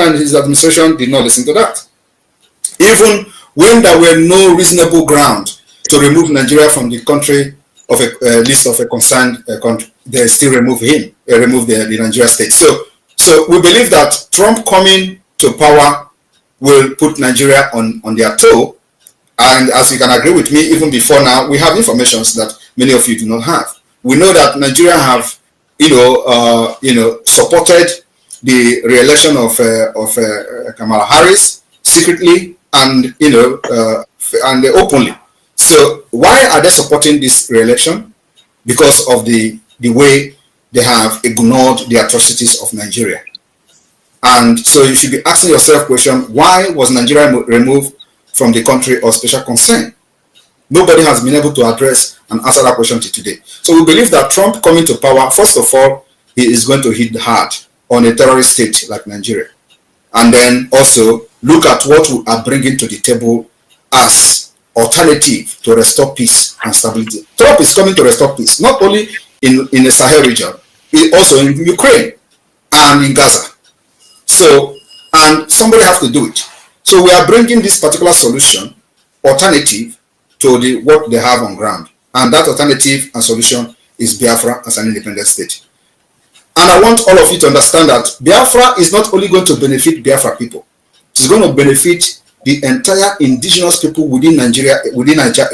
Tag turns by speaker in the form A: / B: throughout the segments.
A: and his administration did not listen to that. Even when there were no reasonable ground to remove Nigeria from the country of a list of a concerned country, they still remove him, remove the Nigeria state. So we believe that Trump coming to power will put Nigeria on their toe. And as you can agree with me, even before now, we have information that many of you do not have. We know that Nigeria have, supported the re-election of Kamala Harris secretly and and openly. So why are they supporting this re-election? Because of the way they have ignored the atrocities of Nigeria. And so you should be asking yourself question, why was Nigeria removed from the country of special concern? Nobody has been able to address and answer that question till today. So we believe that Trump coming to power, first of all, he is going to hit hard on a terrorist state like Nigeria. And then also look at what we are bringing to the table as alternative to restore peace and stability. Trump is coming to restore peace, not only in the Sahel region, also in Ukraine and in Gaza. So, and somebody has to do it. So we are bringing this particular solution, alternative to what they have on ground. And that alternative and solution is Biafra as an independent state. And I want all of you to understand that Biafra is not only going to benefit Biafra people, it's going to benefit the entire indigenous people within Nigeria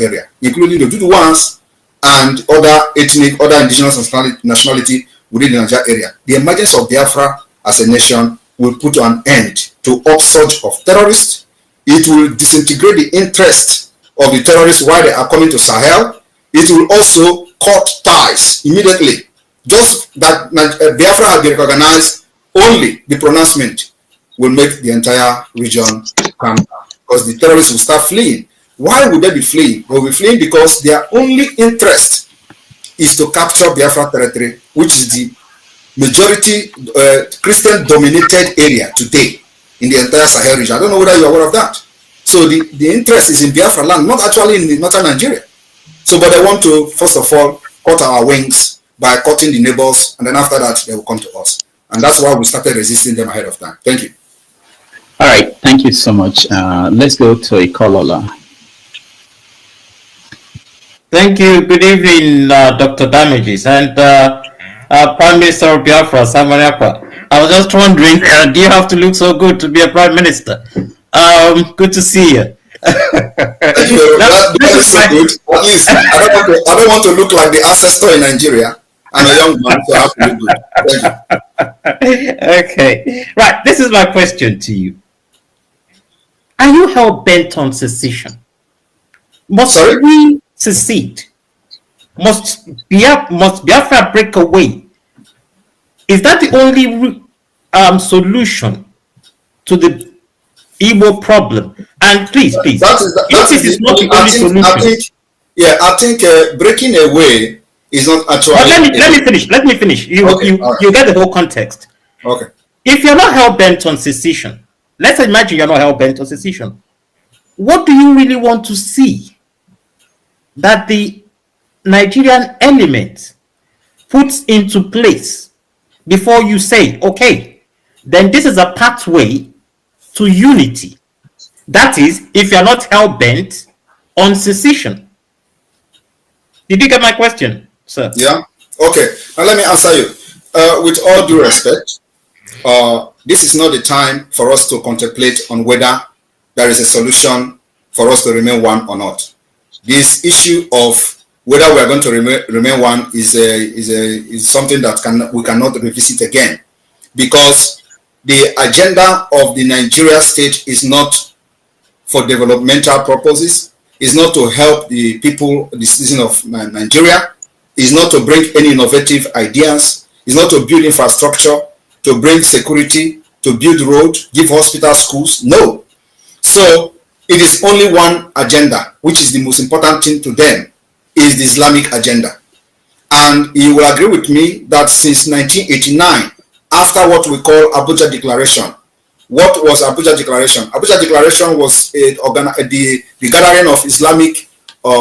A: area, including the Duduans and other indigenous nationality within the Nigeria area. The emergence of Biafra as a nation will put an end to upsurge of terrorists. It will disintegrate the interest of the terrorists while they are coming to Sahel. It will also cut ties immediately. Just that Biafra has been recognized, only the pronouncement will make the entire region calm down, because the terrorists will start fleeing. Why would they be fleeing? They will be fleeing because their only interest is to capture Biafra territory, which is the majority Christian-dominated area today in the entire Sahel region. I don't know whether you're aware of that. So the interest is in Biafra land, not actually in northern Nigeria. So, but they want to, first of all, cut our wings by cutting the neighbors, and then after that, they will come to us. And that's why we started resisting them ahead of time. Thank you.
B: All right, thank you so much. Let's go to Ekpa.
C: Thank you. Good evening, Dr. Damages and Prime Minister of Biafra, Simon Ekpa. I was just wondering, do you have to look so good to be a Prime Minister? Good to see you.
A: Thank you. That is so good. At least I don't want to look like the ancestor in Nigeria. I'm a young man, so I have to look good. Thank you.
C: Okay. Right. This is my question to you. Are you hell-bent on secession? Must we secede? Must Biafra break away? Is that the only solution to the Igbo problem? And please,
A: that is not the only solution. I think breaking away is not actually.
C: But let me finish. You get the whole context.
A: Okay.
C: If you're not hell-bent on secession, let's imagine you're not hell-bent on secession. What do you really want to see that the Nigerian element puts into place before you say, okay, then this is a pathway to unity? That is, if you're not hell-bent on secession. Did you get my question, sir?
A: Yeah. Okay. Now let me answer you. With all due respect, this is not the time for us to contemplate on whether there is a solution for us to remain one or not. This issue of whether we are going to remain one is something that we cannot revisit again, because the agenda of the Nigeria state is not for developmental purposes, is not to help the people, the citizens of Nigeria, is not to bring any innovative ideas, is not to build infrastructure, to bring security, to build roads, give hospital, schools. No. So it is only one agenda, which is the most important thing to them, is the Islamic agenda. And you will agree with me that since 1989, after what we call Abuja Declaration. What was Abuja Declaration? Abuja Declaration was the gathering of Islamic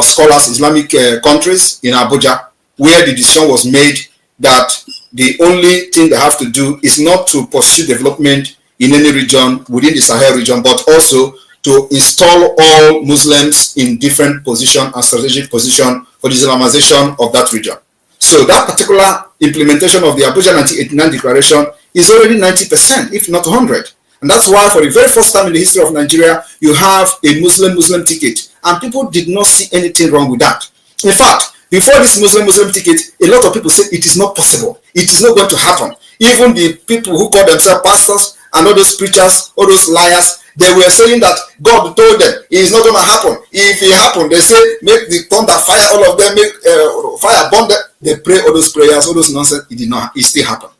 A: scholars, Islamic countries in Abuja, where the decision was made that the only thing they have to do is not to pursue development in any region within the Sahel region, but also to install all Muslims in different position and strategic position for the Islamization of that region. So that particular implementation of the Abuja 1989 declaration is already 90%, if not 100. And that's why for the very first time in the history of Nigeria, you have a Muslim ticket. And people did not see anything wrong with that. In fact, before this Muslim ticket, a lot of people said it is not possible. It is not going to happen. Even the people who call themselves pastors and all those preachers, all those liars, they were saying that God told them it is not going to happen. If it happened, they say, make the thunder fire all of them, make fire burn them. They pray all those prayers, all those nonsense. It did not. It still happened.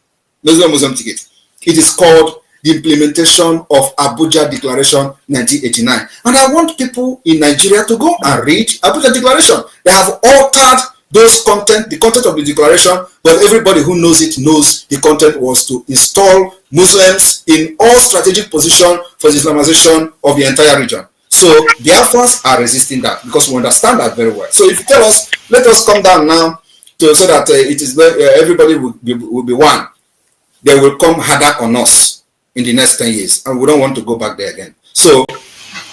A: Muslim ticket. It is called the implementation of Abuja Declaration 1989. And I want people in Nigeria to go and read Abuja Declaration. They have altered those content, the content of the declaration, but everybody who knows it knows the content was to install Muslims in all strategic position for the Islamization of the entire region. So Biafrans are resisting that because we understand that very well. So if you tell us, let us come down now so that it is everybody will be one, they will come harder on us in the next 10 years, and we don't want to go back there again. So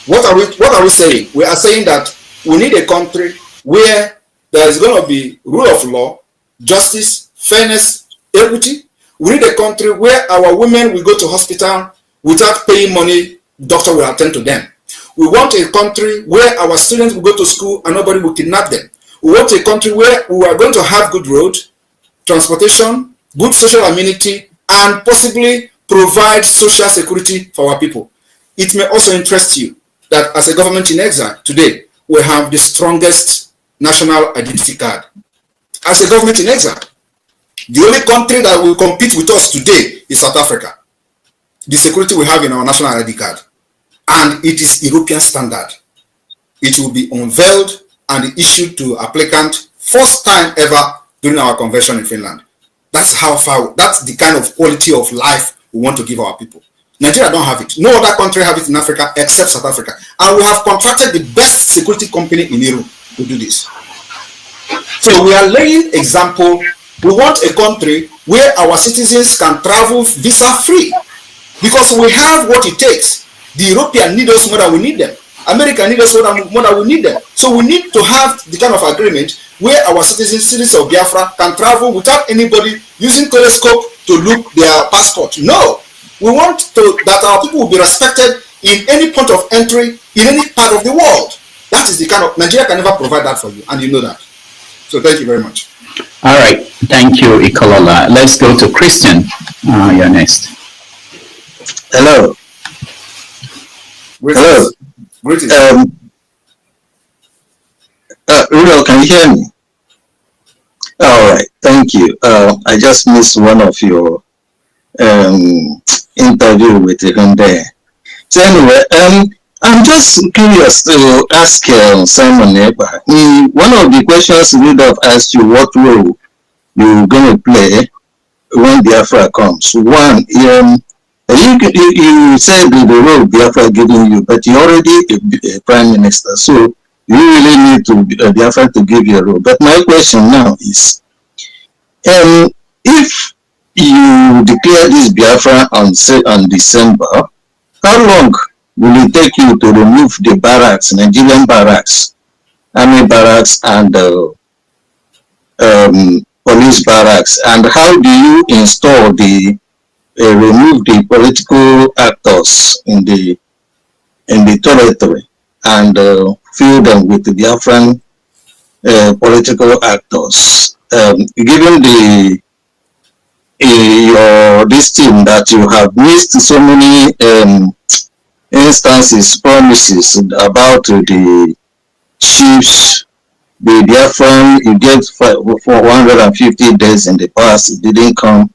A: what are we saying? We are saying that we need a country where there is going to be rule of law, justice, fairness, equity. We need a country where our women will go to hospital without paying money, doctor will attend to them. We want a country where our students will go to school and nobody will kidnap them. We want a country where we are going to have good road, transportation, good social amenity, and possibly provide social security for our people. It may also interest you that as a government in exile today, we have the strongest national identity card. As a government in exile, the only country that will compete with us today is South Africa. The security we have in our national ID card, and it is European standard. It will be unveiled and issued to applicant first time ever during our convention in Finland. That's how far. That's the kind of quality of life we want to give our people. Nigeria don't have it. No other country have it in Africa except South Africa, and we have contracted the best security company in Europe to do this. So we are laying example. We want a country where our citizens can travel visa free because we have what it takes. The European need us more than we need them. America need us more than we need them. So we need to have the kind of agreement where our citizens of Biafra can travel without anybody using telescope to look their passport. No, we want that our people will be respected in any point of entry in any part of the world. That is the kind of Nigeria can never provide that for you, and you know that. So thank you very much.
B: All right, thank you, Ikolola. Let's go to Christian. You're next.
D: Hello.
A: Hello. Greetings.
D: Rudolph, can you hear me? All right, thank you. I just missed one of your interview with him there. So anyway, I'm just curious to ask Simon Ekpa. One of the questions Rudolph asked you, what role you're going to play when Biafra comes. One, you said the role Biafra giving you, but you're already a prime minister, so you really need to Biafra to give you a role. But my question now is, if you declare this Biafra on December, how long will it take you to remove the barracks, Nigerian barracks, army barracks, and police barracks? And how do you install remove the political actors in the territory and fill them with the Biafran political actors? Given this team that you have missed so many instances, promises about the chiefs, the Biafran, you gave for 150 days in the past, it didn't come,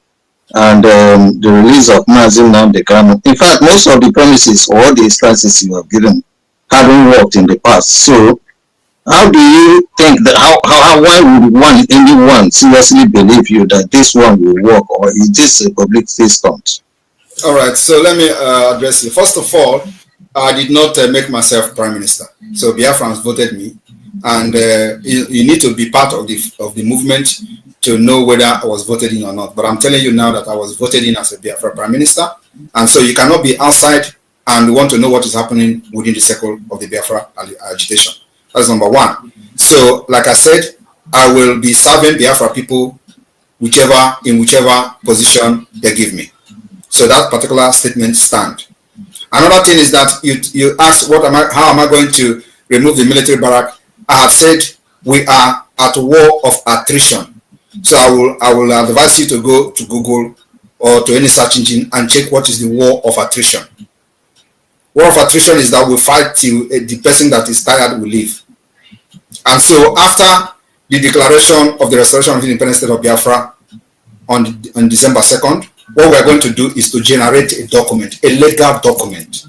D: and the release of Mazin Nnamdi Kanu. In fact, most of the promises or all the instances you have given haven't worked in the past. So how do you think that, why would anyone seriously believe you that this one will work, or is this a publicity stunt?
A: All right, so let me address you. First of all, I did not make myself prime minister. So Biafrans voted me, and you need to be part of the movement to know whether I was voted in or not. But I'm telling you now that I was voted in as a Biafra Prime Minister. And so you cannot be outside and want to know what is happening within the circle of the Biafra agitation. That's number one. So, like I said, I will be serving Biafra people in whichever position they give me. So that particular statement stands. Another thing is that you asked how am I going to remove the military barrack? I have said we are at a war of attrition. So I will advise you to go to Google or to any search engine and check what is the war of attrition. War of attrition is that we fight till the person that is tired will leave. And so after the declaration of the restoration of the independent state of Biafra on December 2nd, what we are going to do is to generate a document, a legal document.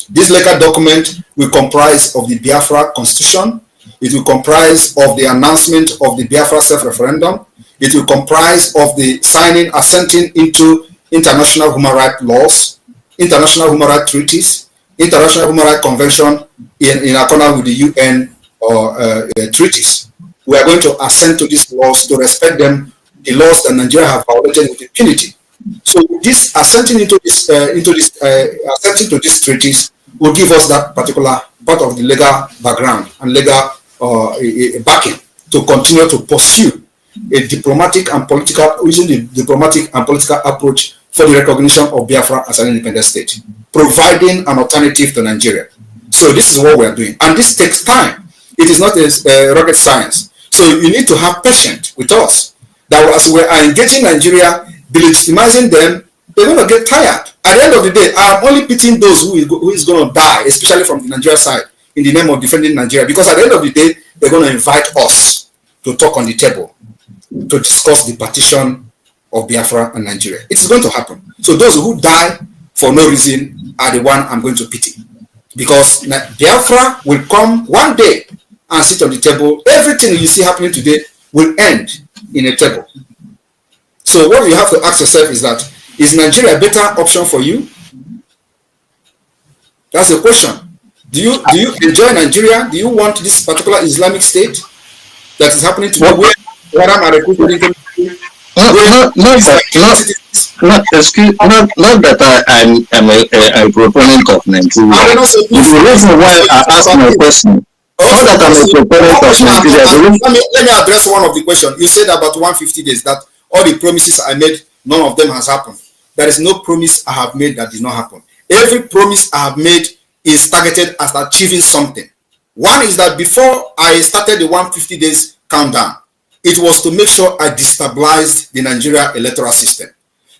A: This legal document will comprise of the Biafra Constitution. It will comprise of the announcement of the Biafra self-referendum. It will comprise of the assenting into international human rights laws, international human rights treaties, international human rights convention in accordance with the UN treaties. We are going to assent to these laws, to respect them, the laws that Nigeria have violated with impunity. So this assenting to these treaties will give us that particular part of the legal background and legal backing to continue to pursue a diplomatic and political, using the diplomatic and political approach for the recognition of Biafra as an independent state, providing an alternative to Nigeria. So this is what we are doing, and this takes time. It is not a rocket science. So you need to have patience with us. That as we are engaging Nigeria, delegitimizing them, they're going to get tired. At the end of the day, I'm only pitying those who is going to die, especially from the Nigeria side, in the name of defending Nigeria, because at the end of the day, they're going to invite us to talk on the table, to discuss the partition of Biafra and Nigeria. It is going to happen. So those who die for no reason are the one I'm going to pity, because Biafra will come one day and sit on the table. Everything you see happening today will end in a table. So what you have to ask yourself is that, is Nigeria a better option for you? That's the question. Do you enjoy Nigeria? Do you want this particular Islamic state that is happening today, where Haram are recruited into
D: not that I'm a proponent of Nigeria. The reason why I asked my question. Not that I'm a proponent of Nigeria.
A: Let me address one of the questions. You said about 150 days, that all the promises I made, none of them has happened. There is no promise I have made that did not happen. Every promise I have made is targeted at achieving something. One is that before I started the 150 days countdown, it was to make sure I destabilized the Nigeria electoral system.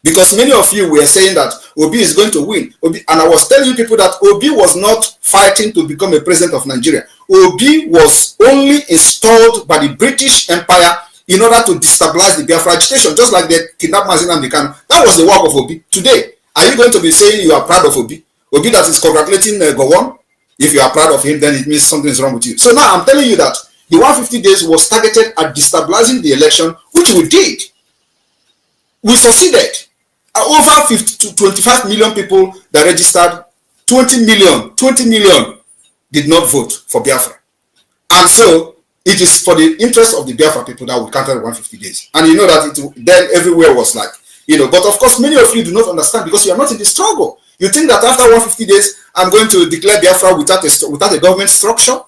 A: Because many of you were saying that Obi is going to win. And I was telling you people that Obi was not fighting to become a president of Nigeria. Obi was only installed by the British Empire in order to destabilize the Biafra agitation, just like they kidnapped Mazin and Bikano. That was the work of Obi. Today, are you going to be saying you are proud of Obi? Obi that is congratulating Gowon? If you are proud of him, then it means something is wrong with you. So now I'm telling you that the 150 days was targeted at destabilizing the election, which we did. We succeeded. Over 50 to 25 million people that registered, 20 million did not vote for Biafra. And so it is for the interest of the Biafra people that we counted 150 days. And you know that then everywhere was like, but of course many of you do not understand because you are not in the struggle. You think that after 150 days, I'm going to declare Biafra without a government structure?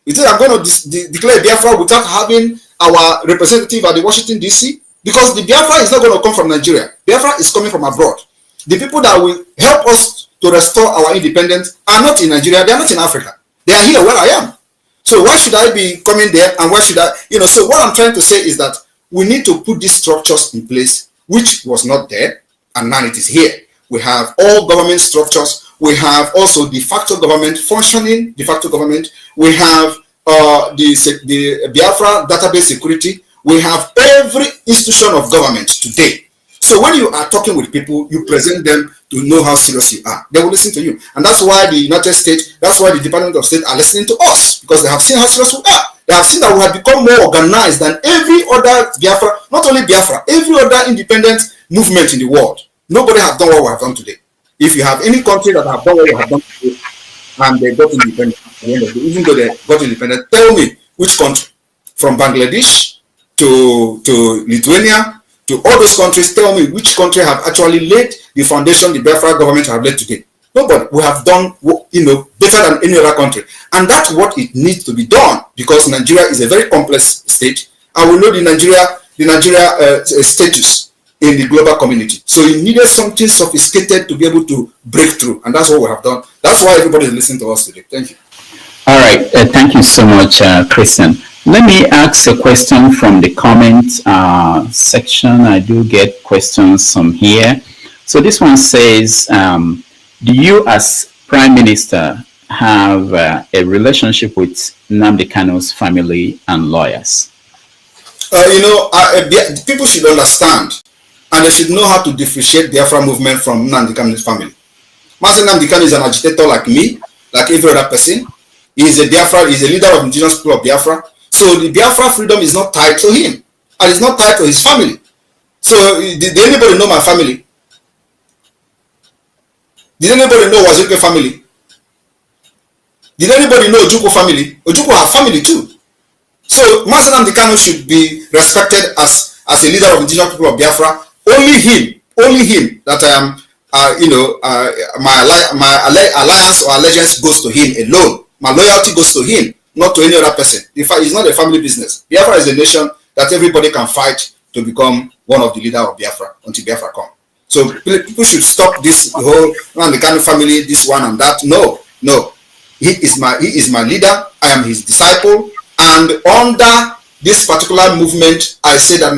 A: You think I'm going to declare Biafra without having our representative at the Washington, D.C.? Because the Biafra is not going to come from Nigeria. Biafra is coming from abroad. The people that will help us to restore our independence are not in Nigeria. They are not in Africa. They are here where I am. So why should I be coming there, and why should I, so what I'm trying to say is that we need to put these structures in place, which was not there, and now it is here. We have all government structures. We have also de facto government, functioning de facto government. We have the Biafra database security. We have every institution of government today. So when you are talking with people, you present them to know how serious you are. They will listen to you. And that's why the United States, that's why the Department of State are listening to us, because they have seen how serious we are. They have seen that we have become more organized than every other Biafra, not only Biafra, every other independent movement in the world. Nobody has done what we have done today. If you have any country that have done what we have done today, and they got independent, even though they got independent, tell me which country, from Bangladesh to Lithuania, to all those countries. Tell me which country have actually laid the foundation the Biafra government have laid today. Nobody. We have done, better than any other country, and that's what it needs to be done, because Nigeria is a very complex state, and we know the Nigeria status in the global community. So it needed something sophisticated to be able to break through, and that's what we have done. That's why everybody is listening to us today. Thank you.
B: All right, thank you so much, Christian. Let me ask a question from the comment section. I do get questions from here. So this one says, do you as Prime Minister have a relationship with Nnamdi Kanu's family and lawyers?
A: People should understand, and they should know how to differentiate Biafra movement from Nnamdi Kanu's family. Master Nnamdi Kanu is an agitator like me, like every other person. He is a leader of indigenous people of Biafra. So the Biafra freedom is not tied to him, and it's not tied to his family. So did anybody know my family? Did anybody know Wazuke family? Did anybody know Ojukwu family? Ojukwu have family too. So Master Nnamdi Kanu should be respected as a leader of indigenous people of Biafra. Only him that my alliance or allegiance goes to him alone. My loyalty goes to him, not to any other person. It's not a family business. Biafra is a nation that everybody can fight to become one of the leaders of Biafra until Biafra comes. So people should stop this whole Nnamdi Kanu family, this one and that. No. He is my leader. I am his disciple. And under this particular movement, I say that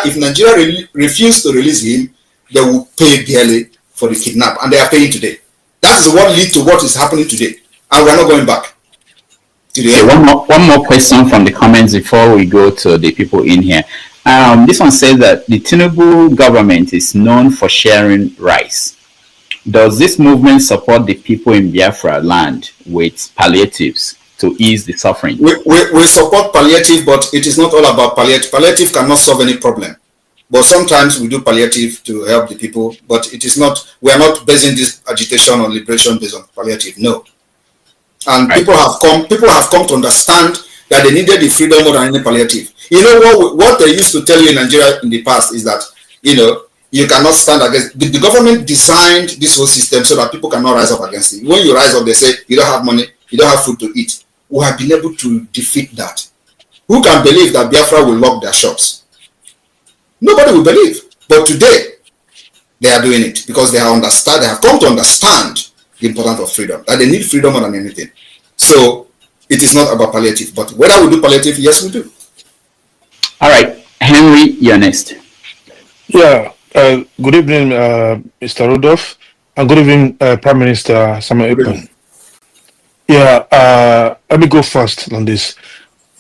A: if Nigeria refuse to release him, they will pay dearly for the kidnap, and they are paying today. That is what leads to what is happening today, and we are not going back.
B: Okay, one more question from the comments before we go to the people in here. This one says that the Tinubu government is known for sharing rice. Does this movement support the people in Biafra land with palliatives to ease the suffering?
A: We support palliative, but it is not all about palliative. Palliative cannot solve any problem. But sometimes we do palliative to help the people, but it is not, we are not basing this agitation or liberation based on palliative, no. And right. People have come to understand that they needed the freedom more than any palliative. You know what they used to tell you in Nigeria in the past is that, you cannot stand against, the government designed this whole system so that people cannot rise up against it. When you rise up, they say, you don't have money, you don't have food to eat. We have been able to defeat that. Who can believe that Biafra will lock their shops? Nobody will believe. But today, they are doing it because they have come to understand the importance of freedom, that they need freedom more than anything. So it is not about palliative, but whether we do palliative, yes, we do.
B: All right, Henry, you're next.
E: Yeah, good evening, Mr. Rudolph, and good evening, Prime Minister Samuel Ekpa. Yeah, let me go first on this.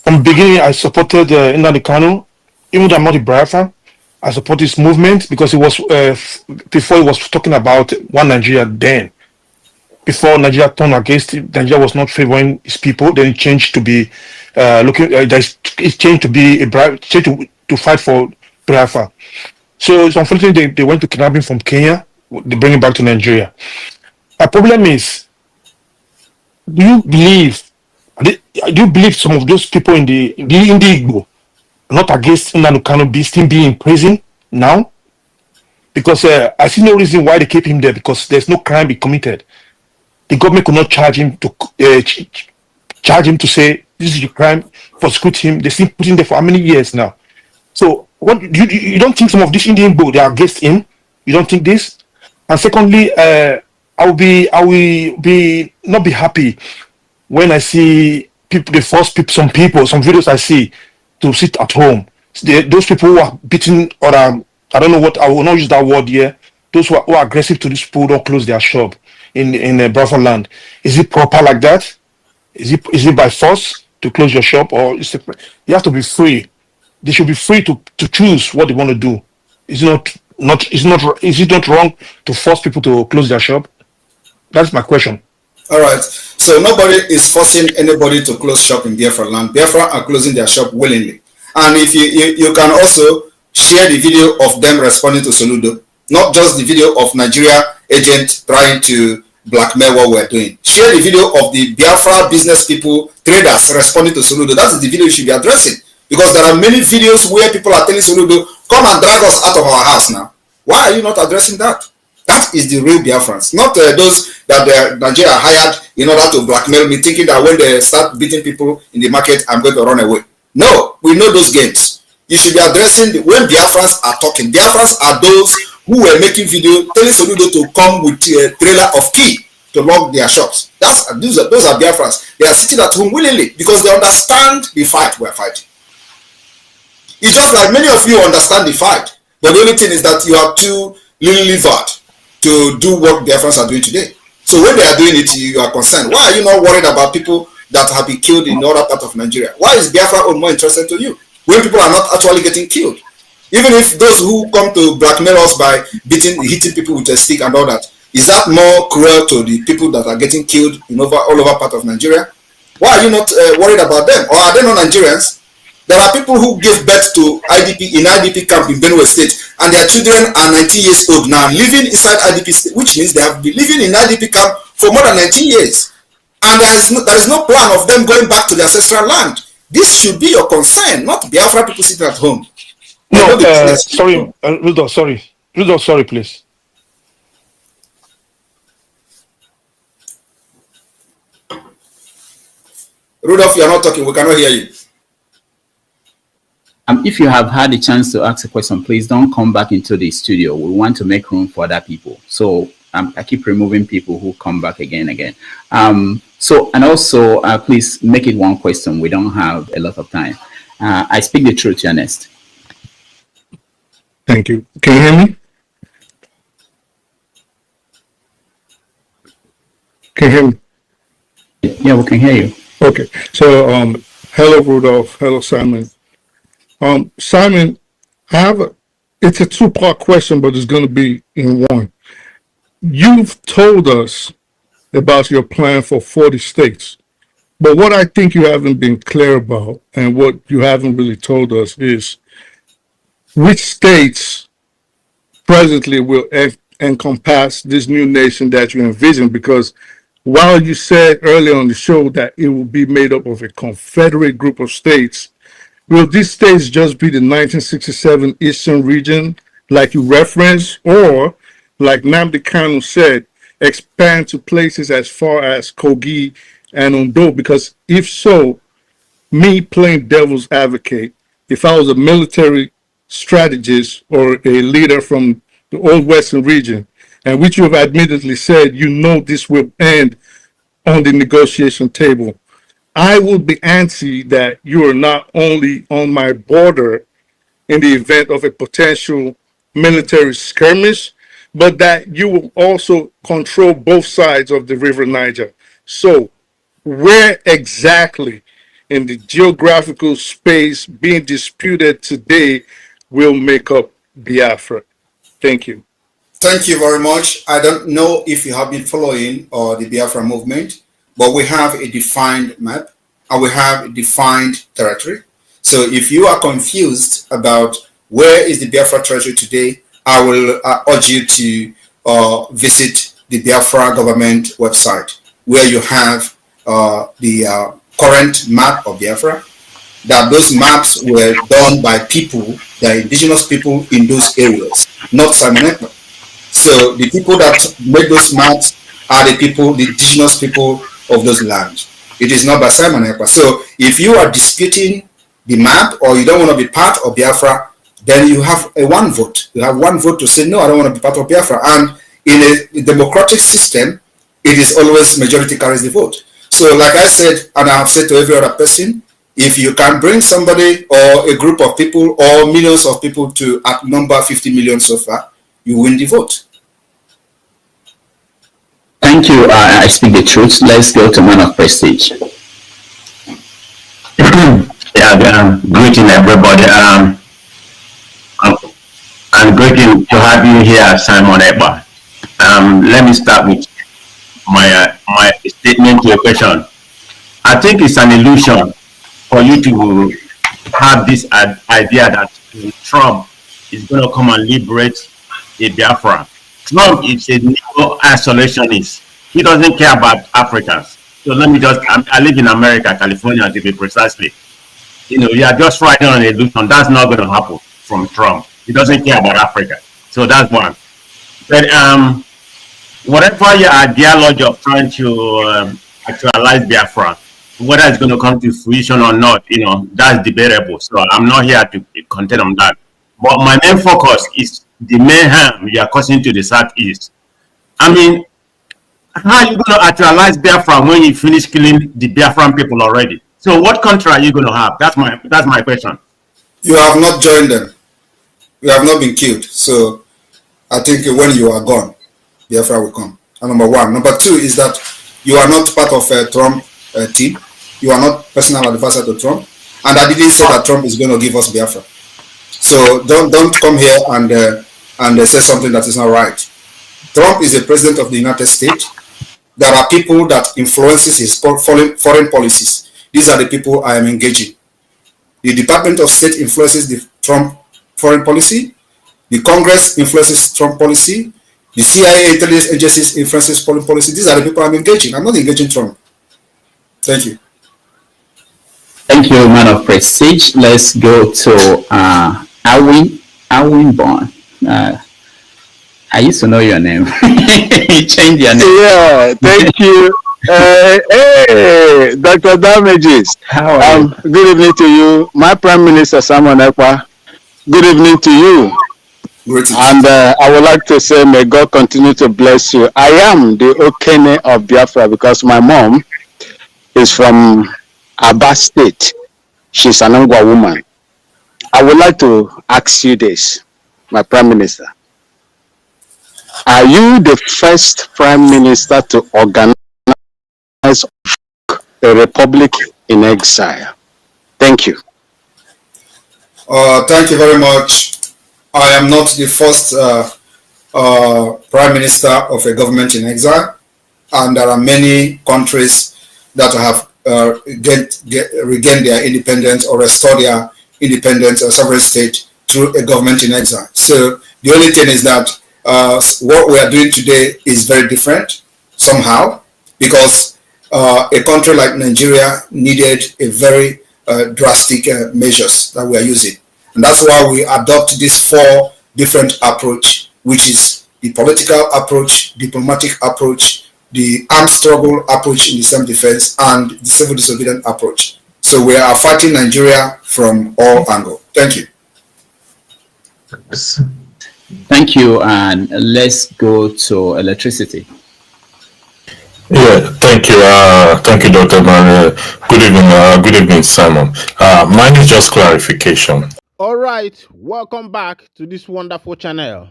E: From the beginning, I supported Nnamdi Kanu, even though I'm not a Biafra. I support this movement because it was before he was talking about one Nigeria then. Before Nigeria turned against it, Nigeria was not favoring its people. Then it changed to be it changed to be to fight for Biafra. So it's unfortunate they went to kidnap him from Kenya. They bring him back to Nigeria. My problem is, do you believe some of those people in the Igbo not against Nnamdi Kanu still being in prison now? Because I see no reason why they keep him there, because there's no crime he committed. The government could not charge him to say this is your crime, prosecute him. They still put him there for how many years now? So what you don't think some of these Indian people they are against him? You don't think this? And secondly, I will be not be happy when I see people, they force some videos I see to sit at home. Those people who are beating, or I don't know what, I will not use that word here. Those who are aggressive to these people don't close their shop in Biafra land. Is it proper like that? Is it by force to close your shop, or you have to be free? They should be free to choose what they want to do. Is it not wrong to force people to close their shop? That's my question.
A: All right. So nobody is forcing anybody to close shop in Biafra land. Biafra are closing their shop willingly. And if you can also share the video of them responding to Soludo, not just the video of Nigeria agent trying to blackmail what we're doing. Share the video of the Biafra business people, traders responding to Soludo. That's the video you should be addressing. Because there are many videos where people are telling Soludo, come and drag us out of our house now. Why are you not addressing that? That is the real Biafrans, not those that Nigeria hired in order to blackmail me, thinking that when they start beating people in the market, I'm going to run away. No, we know those games. You should be addressing when Biafrans are talking. Biafrans are those who were making video telling Soludo to come with a trailer of key to lock their shops. Those are Biafrans. They are sitting at home willingly because they understand the fight we're fighting. It's just like many of you understand the fight, but the only thing is that you are too lily-livered to do what Biafrans are doing today. So when they are doing it, you are concerned. Why are you not worried about people that have been killed in other part of Nigeria? Why is Biafra more interested to you when people are not actually getting killed? Even if those who come to blackmail us by hitting people with a stick and all that, is that more cruel to the people that are getting killed in all over part of Nigeria? Why are you not worried about them? Or are they not Nigerians? There are people who gave birth to IDP camp in Benue State, and their children are 19 years old now, living inside IDP state, which means they have been living in IDP camp for more than 19 years. And there is no plan of them going back to their ancestral land. This should be your concern, not Biafra people sitting at home.
E: No, sorry, Rudolph, sorry. Rudolph, sorry, please.
A: Rudolph, you are not talking. We cannot hear you.
B: If you have had a chance to ask a question, please don't come back into the studio. We want to make room for other people. So I keep removing people who come back again. And also, please make it one question. We don't have a lot of time. I speak the truth, Ernest.
F: Thank you. Can you hear me? Can you hear me?
B: Yeah, we can hear you.
F: Okay. So, hello, Rudolph. Hello, Simon. Simon, it's a two-part question, but it's going to be in one. You've told us about your plan for 40 states, but what I think you haven't been clear about and what you haven't really told us is which states presently will encompass this new nation that you envision, because while you said earlier on the show that it will be made up of a confederate group of states, will these states just be the 1967 Eastern region, like you referenced, or, like Nnamdi Kanu said, expand to places as far as Kogi and Ondo? Because if so, me playing devil's advocate, if I was a military strategist or a leader from the old Western region, and which you have admittedly said, you know this will end on the negotiation table, I would be antsy that you are not only on my border in the event of a potential military skirmish, but that you will also control both sides of the River Niger. So where exactly in the geographical space being disputed today will make up Biafra? Thank you.
A: Thank you very much. I don't know if you have been following the Biafra movement, but we have a defined map and we have a defined territory. So if you are confused about where is the Biafra territory today, I will urge you to visit the Biafra government website, where you have the current map of Biafra. That those maps were done by people, the indigenous people in those areas, not Simon Ekpa. So the people that made those maps are the people, the indigenous people of those lands. It is not by Simon Ekpa. So if you are disputing the map or you don't want to be part of Biafra, then you have a one vote. You have one vote to say, no, I don't want to be part of Biafra. And in a democratic system, it is always majority carries the vote. So like I said, and I have said to every other person, if you can bring somebody or a group of people or millions of people to outnumber 50 million so far, you win the vote.
B: Thank you. I speak the truth. Let's go to Man of Prestige.
G: Yeah, greeting everybody. I'm greeting to have you here, Simon Ekpa. Let me start with my statement to your question. I think it's an illusion for you to have this idea that Trump is going to come and liberate a Biafra. Trump is a neo-isolationist. He doesn't care about Africans. So let me just, I live in America, California to be precisely. You are just riding on an illusion. That's not going to happen from Trump. He doesn't care about Africa. So that's one. But whatever your ideology of trying to actualize Biafra, whether it's going to come to fruition or not, that's debatable. So I'm not here to contend on that. But my main focus is the main harm you are causing to the Southeast. I mean, how are you going to actualize Biafra when you finish killing the Biafran people already? So what country are you going to have? That's my question.
A: You have not joined them. You have not been killed. So I think when you are gone, Biafra will come. And number one. Number two is that you are not part of a Trump team. You are not personal advisor to Trump. And I didn't say that Trump is going to give us Biafra. So don't come here and say something that is not right. Trump is the president of the United States. There are people that influences his foreign policies. These are the people I am engaging. The Department of State influences the Trump foreign policy. The Congress influences Trump policy. The CIA intelligence agencies influences foreign policy. These are the people I'm engaging. I'm not engaging Trump. Thank you.
B: Thank you, man of prestige. Let's go to Alwin Bond. I used to know your name. You changed your name.
H: Yeah, thank you. Hey, Dr. Damages.
B: How are you?
H: Good evening to you. My Prime Minister, Simon Ekpa. Good evening to you.
A: Great.
H: And I would like to say, may God continue to bless you. I am the Okene of Biafra because my mom is from Aba State. She's an Angwa woman. I would like to ask you this, my Prime Minister. Are you the first Prime Minister to organize a republic in exile? Thank you.
A: Thank you very much. I am not the first Prime Minister of a government in exile, and there are many countries that have regained their independence or restored their independence or sovereign state through a government in exile. So the only thing is that what we are doing today is very different somehow, because a country like Nigeria needed a very drastic measures that we are using. And that's why we adopt this 4 different approach, which is the political approach, diplomatic approach, the armed struggle approach in the self-defense, and the civil disobedience approach. So we are fighting Nigeria from all angles. Thank you.
B: Thank you, and let's go to electricity.
I: Yeah, thank you, Dr. Man. Good evening, Simon. Mine is just clarification.
J: All right, welcome back to this wonderful channel.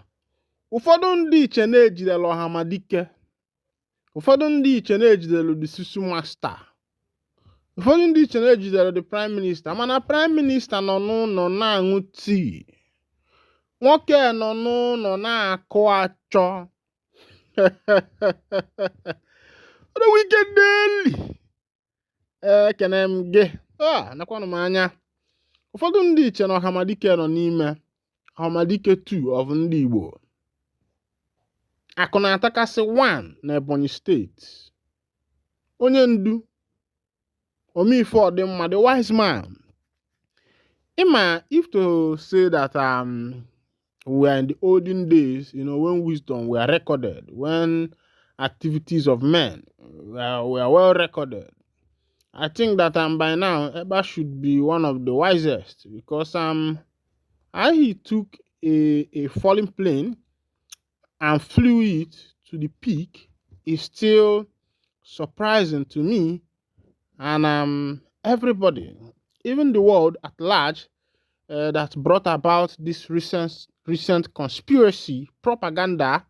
J: Ụfọdụ ndị iche na-ejidelu Ọhamadike, ụfọdụ ndị iche na-ejidelu the Susu Master, ụfọdụ ndị iche na-ejidelu the Prime Minister, mana Prime Minister nọ n'ụlọ na-aṅụ tii, nwoke nọ n'ụlọ na-akụ achọ. The weekend daily. Ekene m gị. Nakwanụ m anya. Ụfọdụ ndị iche na Ọhamadike nọ n'ime Ọhamadike 2 of ndị Igbo. Akụ na-atakasị 1 na Ebonyi steeti. Onye ndu Omife Ọdịmma, the wise man. Ima, if to say that we are in the olden days, when wisdom were recorded, when activities of men were well recorded, I think that by now Ekpa should be one of the wisest, because how he took a falling plane and flew it to the peak is still surprising to me, and everybody, even the world at large, that brought about this recent conspiracy propaganda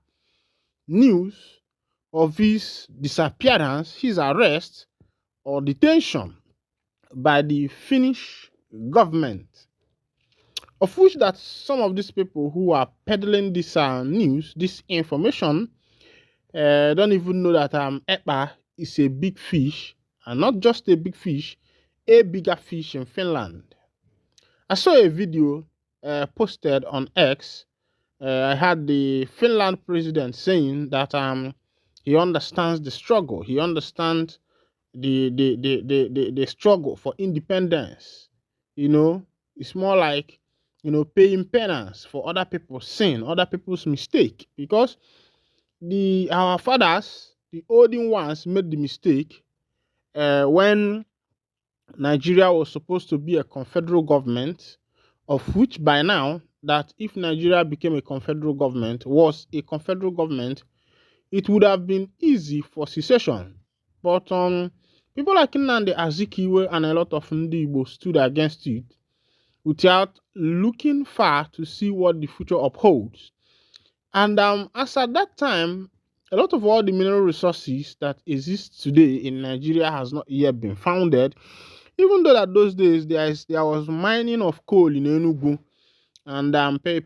J: news of his disappearance, his arrest or detention by the Finnish government, of which that some of these people who are peddling this news, this information, don't even know that Ekpa is a big fish, and not just a big fish, a bigger fish in Finland. I saw a video posted on X. I had the Finland president saying that he understands the struggle. He understands the struggle for independence You know, it's more like, paying penance for other people's sin, other people's mistake. Because our fathers, the olden ones, made the mistake when Nigeria was supposed to be a confederal government, of which by now, that if Nigeria became a confederal government, was a confederal government, it would have been easy for secession. But people like Nnamdi Azikiwe and a lot of Ndi Igbo stood against it without looking far to see what the future upholds. And as at that time, a lot of all the mineral resources that exist today in Nigeria has not yet been founded. Even though that those days there was mining of coal in Enugu and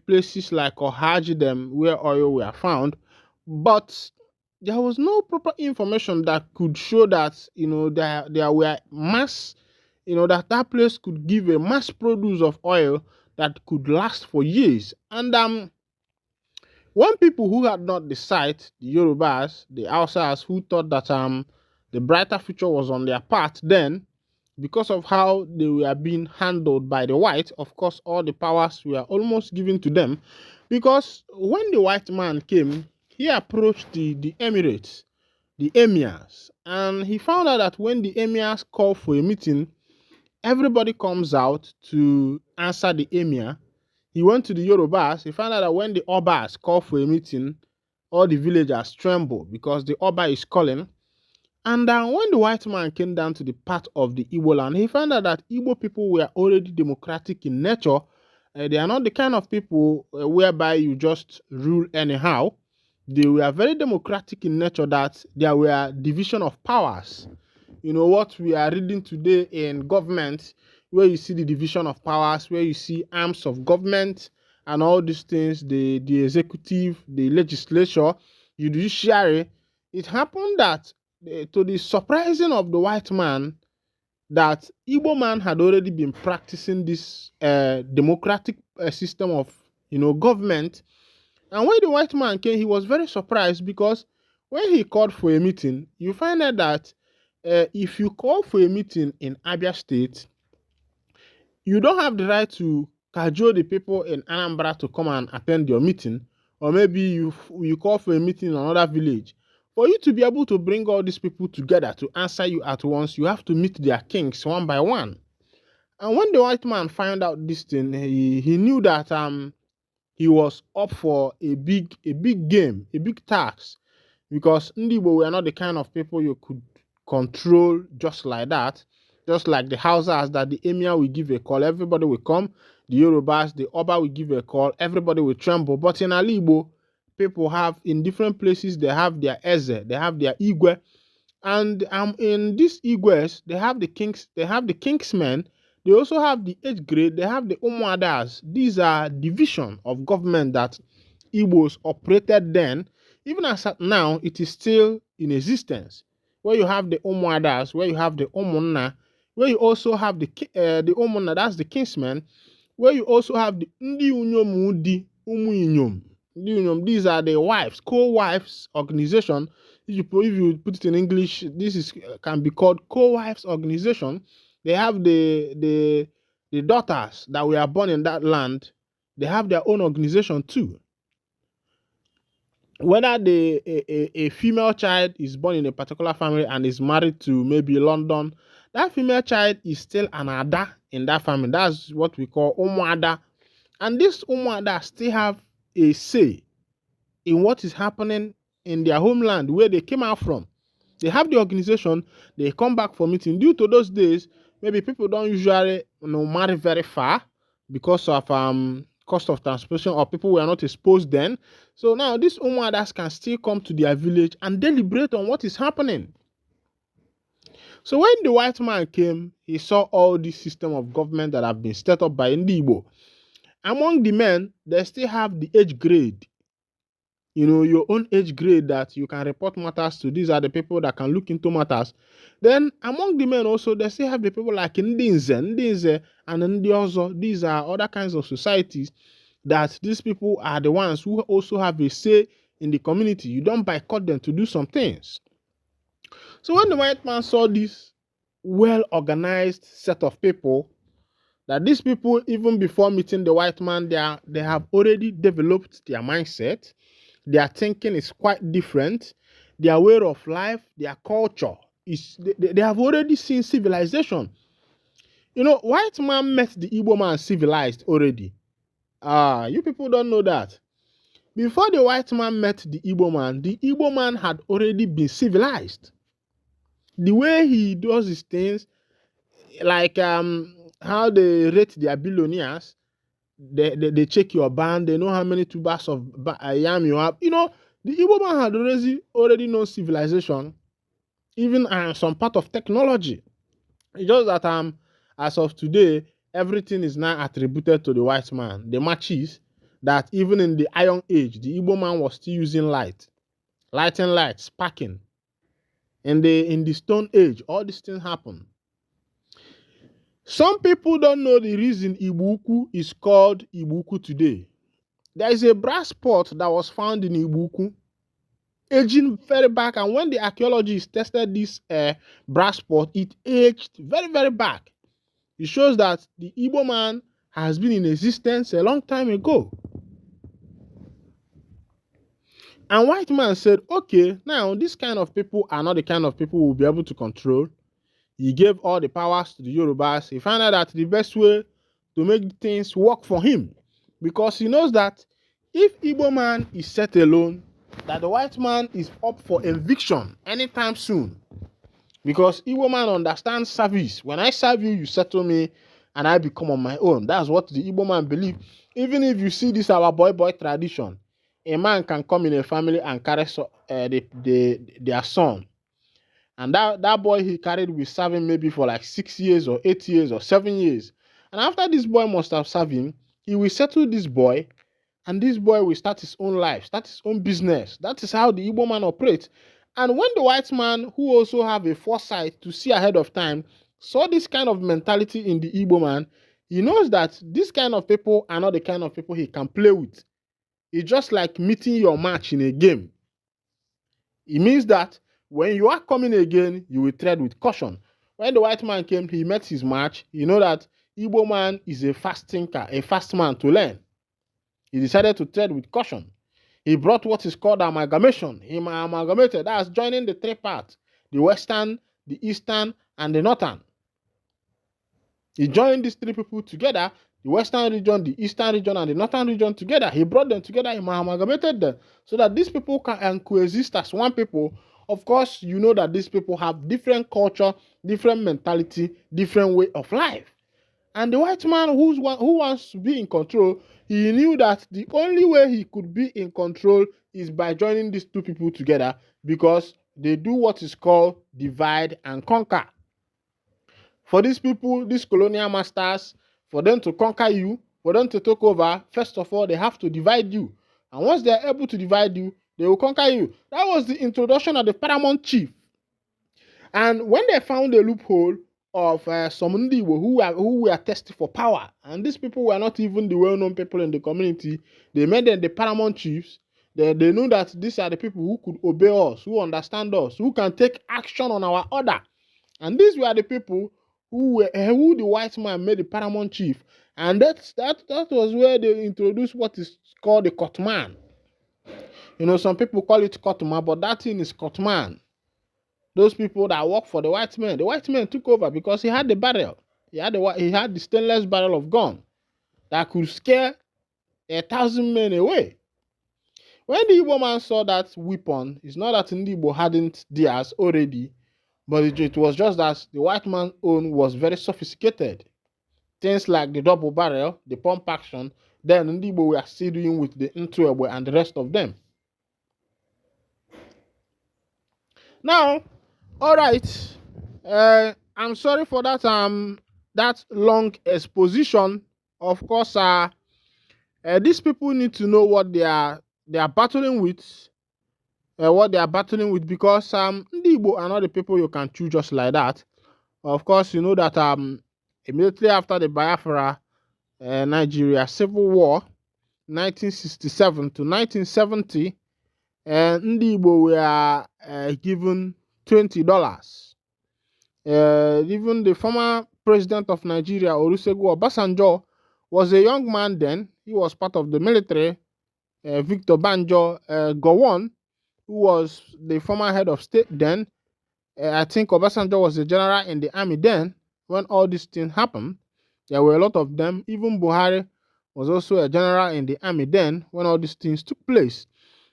J: places like Ohaji them where oil were found, but there was no proper information that could show that there were mass, that place could give a mass produce of oil that could last for years. And when people who had not the sight, the Yorubas, the Hausas, who thought that the brighter future was on their path, then because of how they were being handled by the white, of course, all the powers were almost given to them. Because when the white man came, he approached the emirates, the emirs, and he found out that when the emirs call for a meeting, everybody comes out to answer the emir. He went to the Yorubas. He found out that when the Obas call for a meeting, all the villagers tremble because the Oba is calling. And when the white man came down to the part of the Igbo land, he found out that Igbo people were already democratic in nature. They are not the kind of people whereby you just rule anyhow. They were very democratic in nature, that there were division of powers. You know what we are reading today in government, where you see the division of powers, where you see arms of government and all these things, the executive, the legislature, the judiciary. It happened that to the surprising of the white man, that Igbo man had already been practicing this democratic system of government. And when the white man came, he was very surprised, because when he called for a meeting, you find out that if you call for a meeting in Abia State, you don't have the right to cajole the people in Anambra to come and attend your meeting, or maybe you call for a meeting in another village. For you to be able to bring all these people together to answer you at once, you have to meet their kings one by one. And when the white man found out this thing, he knew that he was up for a big game, a big task, because Ndibo were not the kind of people you could control just like that. Just like the Hausas, that the emir will give a call, everybody will come. The Yorubas, the Oba will give a call, everybody will tremble. But in Alibo, people have, in different places, they have their Eze, they have their Igwe. And in these Igwes, they have the kings, they have the kingsmen, they also have the 8th grade, they have the Umuadas. These are division of government that Igbos operated then. Even as at now, it is still in existence, where you have the Umuadas, where you have the Umunna, where you also have the Umunna, that's the kingsmen, where you also have the Ndi Unyomudi Umuinyom. These are the wives, co-wives organization. If you put it in English, this can be called co-wives organization. They have the daughters that were born in that land. They have their own organization too. Whether a female child is born in a particular family and is married to maybe London, that female child is still an Ada in that family. That's what we call Umuada. And this Umuada still have a say in what is happening in their homeland, where they came out from. They have the organization, they come back for meeting. Due to those days, maybe people don't usually marry very far because of cost of transportation, or people were not exposed then. So now these Umuadas can still come to their village and deliberate on what is happening. So when the white man came, he saw all this system of government that have been set up by Ndibo. Among the men, they still have the age grade. Your own age grade that you can report matters to. These are the people that can look into matters. Then among the men also, they still have the people like Ndinze and Ndiozo. These are other kinds of societies that these people are the ones who also have a say in the community. You don't boycott them to do some things. So when the white man saw this well-organized set of people that these people, even before meeting the white man, they have already developed their mindset. Their thinking is quite different. Their way of life, their culture is they have already seen civilization. You know, white man met the Igbo man civilized already. You people don't know that. Before the white man met the Igbo man had already been civilized. The way he does his things, like how they rate their billionaires, they check your band, they know how many tubers of yam you have. You know, the Igbo man had already known civilization, even some part of technology. It's just that as of today, everything is now attributed to the white man. The match is that even in the Iron Age, the Igbo man was still using light, sparking. In the Stone Age, all these things happen. Some people don't know the reason Ibuku is called Ibuku today. There is a brass pot that was found in Ibuku, aging very back, and when the archaeologists tested this brass pot, it aged very, very back. It shows that the Igbo man has been in existence a long time ago. And white man said, okay, now this kind of people are not the kind of people we'll be able to control. He gave all the powers to the Yorubas. He found out that the best way to make things work for him, because he knows that if Igbo man is set alone, that the white man is up for eviction anytime soon. Because Igbo man understands service. When I serve you, you settle me, and I become on my own. That's what the Igbo man believes. Even if you see this our boy tradition, a man can come in a family and carry their son. And that boy he carried will serve him maybe for like 6 years or 8 years or 7 years. And after this boy must have served him, he will settle this boy, and this boy will start his own life, start his own business. That is how the Igbo man operates. And when the white man, who also have a foresight to see ahead of time, saw this kind of mentality in the Igbo man, he knows that this kind of people are not the kind of people he can play with. It's just like meeting your match in a game. It means that when you are coming again, you will tread with caution. When the white man came, he met his match. You know that Igbo man is a fast thinker, a fast man to learn. He decided to tread with caution. He brought what is called amalgamation. He amalgamated, that's joining the three parts, the western, the eastern, and the northern. He joined these three people together, the western region, the eastern region, and the northern region together. He brought them together, he amalgamated them, so that these people can coexist as one people. Of course, you know that these people have different culture, different mentality, different way of life. And the white man who wants to be in control, he knew that the only way he could be in control is by joining these two people together, because they do what is called divide and conquer. For these people, these colonial masters, for them to conquer you, for them to take over, first of all, they have to divide you. And once they are able to divide you, they will conquer you. That was the introduction of the paramount chief. And when they found a loophole of some Ndibo who were tested for power, and these people were not even the well-known people in the community, they made them the paramount chiefs. They knew that these are the people who could obey us, who understand us, who can take action on our order. And these were the people who the white man made the paramount chief. And that was where they introduced what is called the courtman. You know, some people call it courtman, but that thing is courtman. Those people that work for the white man took over because he had the barrel. He had the stainless barrel of gun that could scare 1,000 men away. When the Igbo man saw that weapon, it's not that Igbo hadn't theirs already, but it was just that the white man's own was very sophisticated. Things like the double barrel, the pump action, then Igbo were still doing with the Ntuebe and the rest of them. Now, all right, I'm sorry for that that long exposition. Of course, these people need to know what they are battling with, because Igbo are not the people you can choose just like that. Of course, you know that immediately after the Biafra Nigeria Civil War, 1967 to 1970, Igbo were given $20. Even the former president of Nigeria, Olusegun Obasanjo, was a young man then. He was part of the military. Victor Banjo Gowon, who was the former head of state then. I think Obasanjo was a general in the army then when all these things happened. There were a lot of them. Even Buhari was also a general in the army then when all these things took place.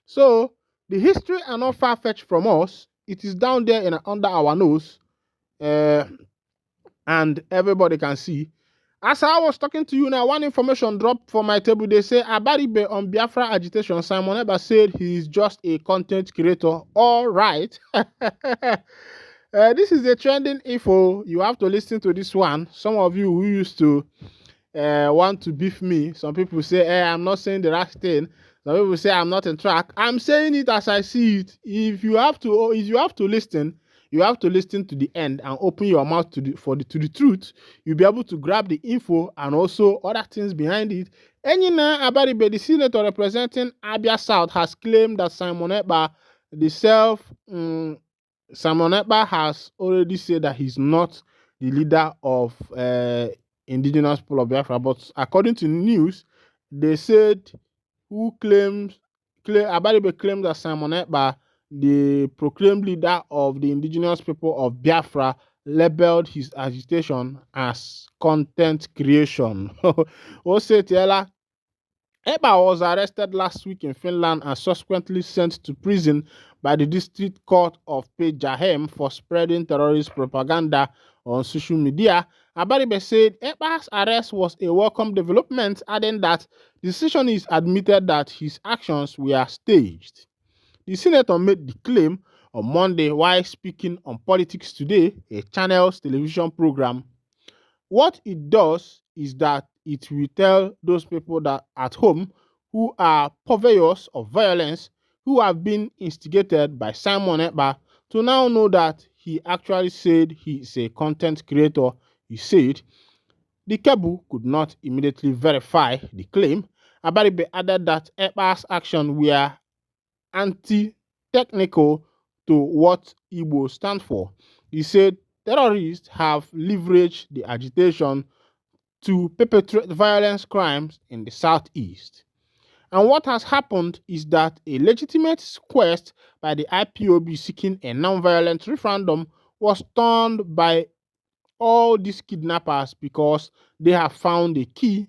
J: So the history are not far-fetched from us. It is down there under our nose. And everybody can see. As I was talking to you now, one information dropped from my table. They say Abaribe on Biafra agitation. Simon Ekpa said he is just a content creator. All right. This is a trending info. You have to listen to this one. Some of you who used to want to beef me. Some people say, hey, I'm not saying the right thing. Some people say I'm not in track. I'm saying it as I see it. If you have to listen, you have to listen to the end and open your mouth to the truth. You'll be able to grab the info and also other things behind it. Enyina Abaribe, the senator representing Abia South, has claimed that Simon Ekpa, Simon Ekpa has already said that he's not the leader of indigenous people of Biafra. But according to the news, they said Abaribe claimed that Simon Ekpa, the proclaimed leader of the indigenous people of Biafra, labeled his agitation as content creation. Ekpa was arrested last week in Finland and subsequently sent to prison by the district court of Pejahem for spreading terrorist propaganda on social media. Abaribe said Ekpa's arrest was a welcome development, adding that the decision is admitted that his actions were staged. The senator made the claim on Monday while speaking on Politics Today, a channel's television program. What it does is that it will tell those people that at home who are purveyors of violence, who have been instigated by Simon Ekpa, to now know that he actually said he is a content creator. He said the Kebu could not immediately verify the claim. Abaribe added that Ekpa's actions were anti-technical to what Igbo stand for. He said terrorists have leveraged the agitation to perpetrate violence crimes in the southeast. And what has happened is that a legitimate quest by the IPOB seeking a non-violent referendum was turned by all these kidnappers because they have found a key.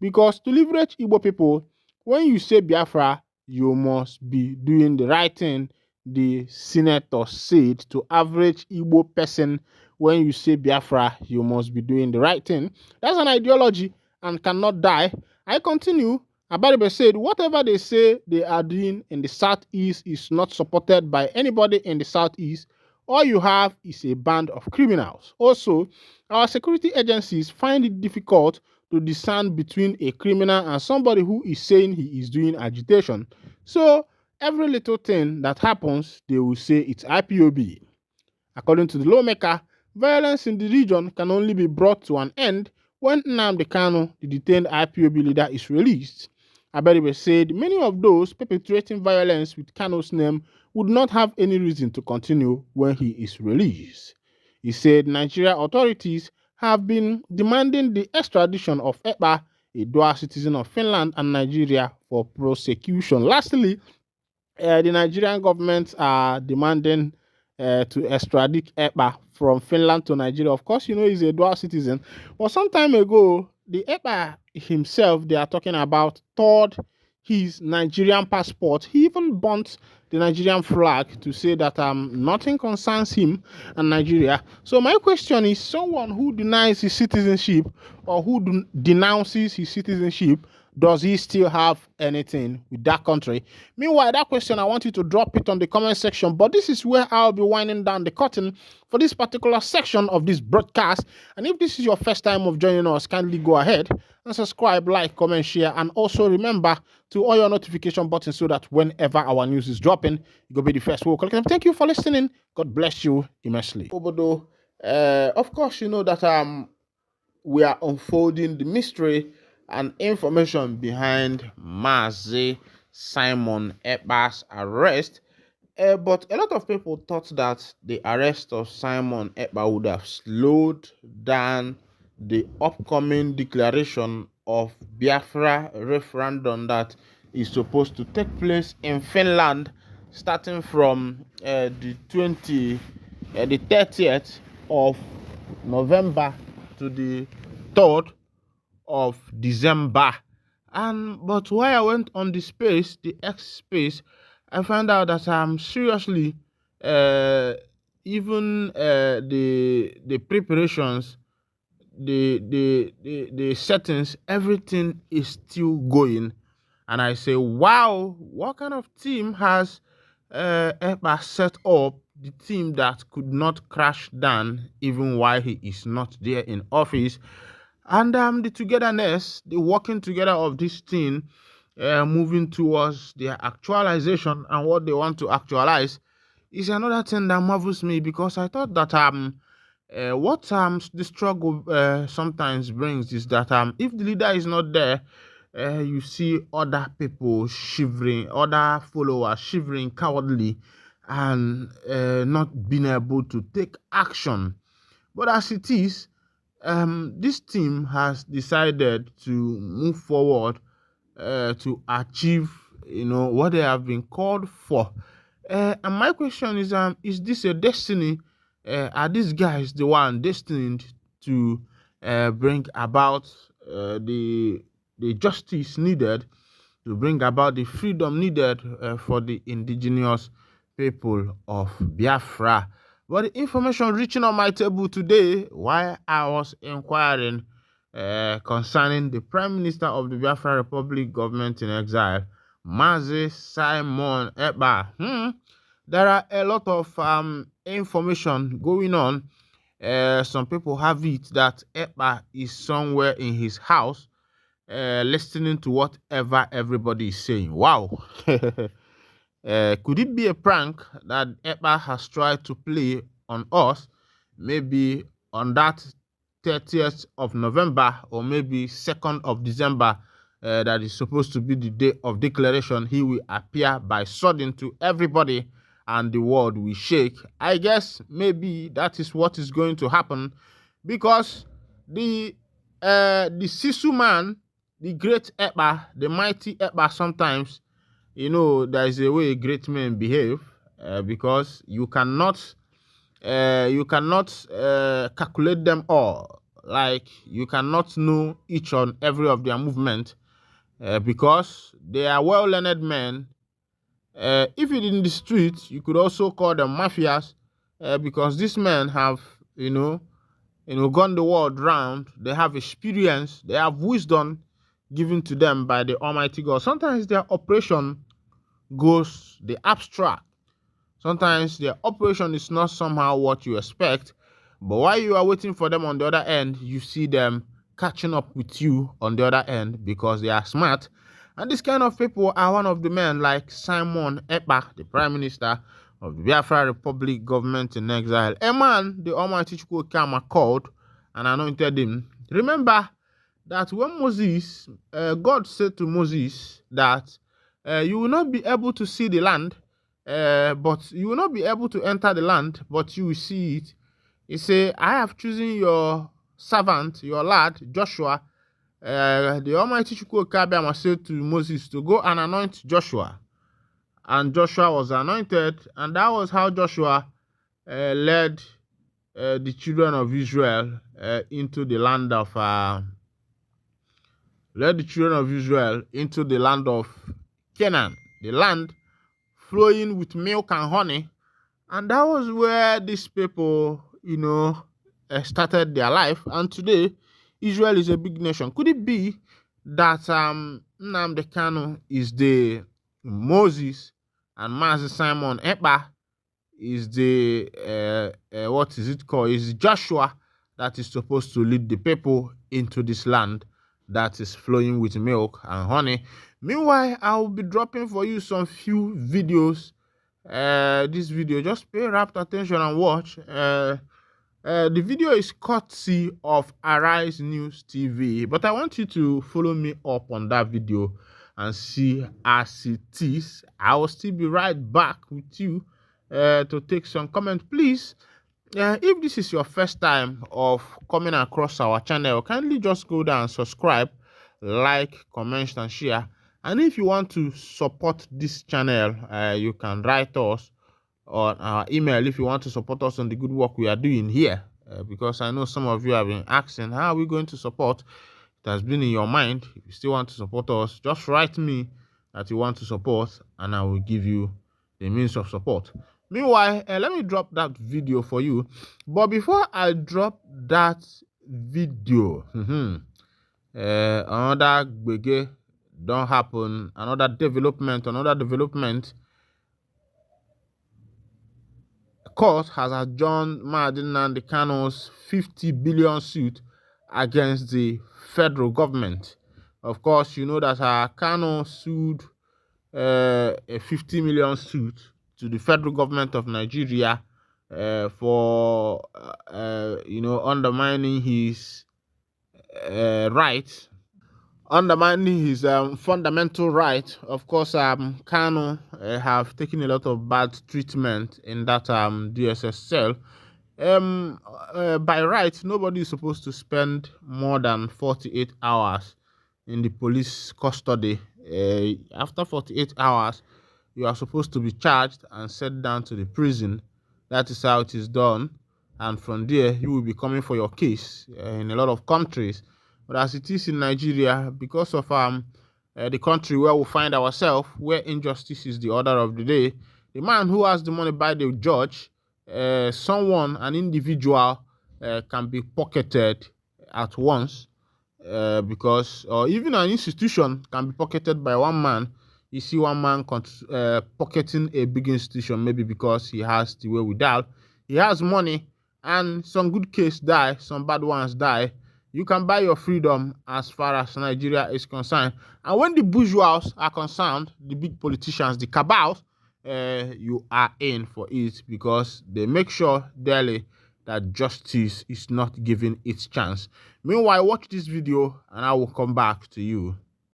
J: Because to leverage Igbo people, when you say Biafra, you must be doing the right thing. The senator said to average Igbo person, when you say Biafra, you must be doing the right thing. That's an ideology and cannot die. I continue. Abaribe said, whatever they say they are doing in the southeast is not supported by anybody in the southeast. All you have is a band of criminals. Also, our security agencies find it difficult to discern between a criminal and somebody who is saying he is doing agitation. So, every little thing that happens, they will say it's IPOB. According to the lawmaker, violence in the region can only be brought to an end when Nnamdi Kanu, the detained IPOB leader, is released. Abaribe said many of those perpetrating violence with Kanu's name would not have any reason to continue when he is released. He said Nigeria authorities have been demanding the extradition of Ekpa, a dual citizen of Finland and Nigeria, for prosecution. Lastly, the Nigerian government are demanding to extradite Ekpa from Finland to Nigeria. Of course, you know he's a dual citizen. But some time ago, the Ekpa himself, they are talking about, thought his Nigerian passport. He even burnt the Nigerian flag to say that nothing concerns him and Nigeria. So my question is, someone who denies his citizenship or who denounces his citizenship, does he still have anything with that country? Meanwhile, that question, I want you to drop it on the comment section. But this is where I'll be winding down the curtain for this particular section of this broadcast. And if this is your first time of joining us, kindly go ahead and subscribe, like, comment, share, and also remember to on your notification button so that whenever our news is dropping, you will be the first one. Thank you for listening. God bless you immensely. Obodo, of course, you know that we are unfolding the mystery and information behind Mazi Simon Ekpa's arrest. But a lot of people thought that the arrest of Simon Ekpa would have slowed down the upcoming declaration of Biafra referendum that is supposed to take place in Finland, starting from the 30th of November to the 3rd of December. And but while I went on the X space, I found out that seriously, uh, even the preparations, the settings, everything is still going. And I say, wow, what kind of team has Ekpa set up? The team that could not crash down even while he is not there in office. And the togetherness, the working together of this team, moving towards their actualization and what they want to actualize is another thing that marvels me, because I thought that what the struggle sometimes brings is that if the leader is not there, you see other people shivering, other followers shivering cowardly, and not being able to take action. But as it is, this team has decided to move forward to achieve, what they have been called for. And my question is this a destiny? Are these guys the one destined to bring about the justice needed, to bring about the freedom needed for the indigenous people of Biafra? But the information reaching on my table today, while I was inquiring concerning the Prime Minister of the Biafra Republic government in exile, Mazi Simon Ekpa, there are a lot of information going on. Some people have it that Ekpa is somewhere in his house listening to whatever everybody is saying. Wow. Could it be a prank that Ekpa has tried to play on us? Maybe on that 30th of November, or maybe 2nd of December, that is supposed to be the day of declaration, he will appear by sudden to everybody and the world will shake. I guess maybe that is what is going to happen, because the Sisu man, the great Ekpa, the mighty Ekpa, sometimes, there is a way great men behave, because you cannot calculate them all. Like, you cannot know each and every of their movement, because they are well-learned men. If it in the streets, you could also call them mafias, because these men have, gone the world round. They have experience, they have wisdom given to them by the Almighty God. Sometimes their operation goes the abstract. Sometimes their operation is not somehow what you expect, but while you are waiting for them on the other end, you see them catching up with you on the other end because they are smart. And this kind of people are one of the men like Simon Ekpa, the Prime Minister of the Biafra Republic government in exile. A man the Almighty Chukwukama called and anointed him. Remember that when Moses, God said to Moses that you will not be able to see the land, but you will not be able to enter the land, but you will see it. He said, I have chosen your servant, your lad, Joshua. The Almighty Chukwukabiyama said to Moses to go and anoint Joshua. And Joshua was anointed, and that was how Joshua led the children of Israel into the land of Canaan, the land flowing with milk and honey. And that was where these people, started their life. And today, Israel is a big nation. Could it be that Nnamdi Kanu is the Moses and Mazi Simon Ekpa is the, what is it called? Is Joshua that is supposed to lead the people into this land that is flowing with milk and honey? Meanwhile, I will be dropping for you some few videos. This video, just pay rapt attention and watch. The video is courtesy of Arise News TV, but I want you to follow me up on that video and see as it is. I will still be right back with you to take some comment. Please, if this is your first time of coming across our channel, kindly just go down, subscribe, like, comment, and share. And if you want to support this channel, you can write us on our email if you want to support us on the good work we are doing here. Because I know some of you have been asking, how are we going to support? It has been in your mind. If you still want to support us, just write me that you want to support, and I will give you the means of support. Meanwhile, let me drop that video for you. But before I drop that video, another gbege don't happen. Another development. Court has adjourned Nnamdi Kanu's 50 billion suit against the federal government. Of course, you know that Kanu sued a 50 million suit to the federal government of Nigeria for undermining his rights, undermining his fundamental right. Of course, Kanu have taken a lot of bad treatment in that DSS cell. By right, nobody is supposed to spend more than 48 hours in the police custody. After 48 hours, you are supposed to be charged and sent down to the prison. That is how it is done. And from there, you will be coming for your case in a lot of countries. But as it is in Nigeria, because of the country where we find ourselves, where injustice is the order of the day, the man who has the money by the judge, an individual, can be pocketed at once, because, or even an institution can be pocketed by one man. You see one man pocketing a big institution, maybe because he has the wherewithal, he has money, and some good cases die, some bad ones die. You can buy your freedom as far as Nigeria is concerned. And when the bourgeois are concerned, the big politicians, the cabals, you are in for it, because they make sure daily that justice is not given its chance. Meanwhile, watch this video and I will come back to you.